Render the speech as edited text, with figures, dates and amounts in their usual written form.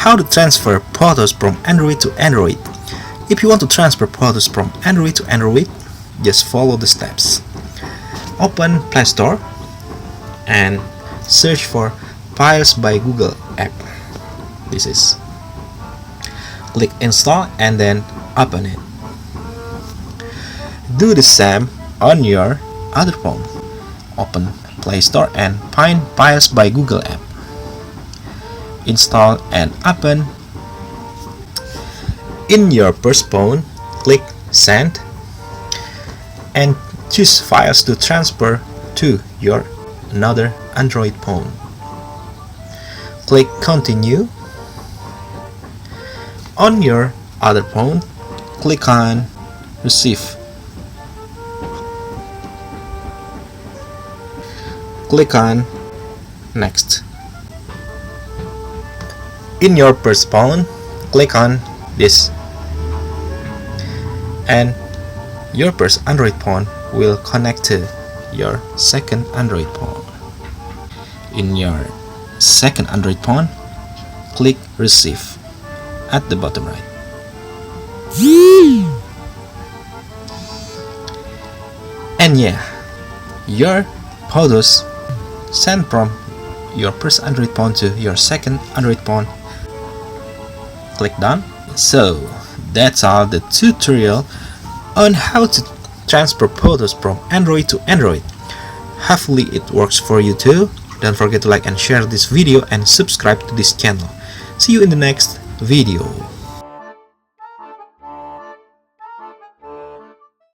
how to transfer photos from Android to Android. If you want to transfer photos from Android to Android, just follow the steps. Open Play Store and search for Files by Google app. This is. Click install and then open it. Do the same on your other phone. Open Play Store and find Files by Google app. Install and open. In your first phone, click Send and choose files to transfer to your another Android phone. Click Continue. On your other phone, click on Receive. Click on Next. In your first phone, click on this, and your first Android phone will connect to your second Android phone. In your second Android phone, click Receive at the bottom right. And yeah, your photos sent from your first Android phone to your second Android phone. Click Done. So that's all the tutorial on how to transfer photos from Android to Android. Hopefully it works for you too. Don't forget to like and share this video and subscribe to this channel. See you in the next video.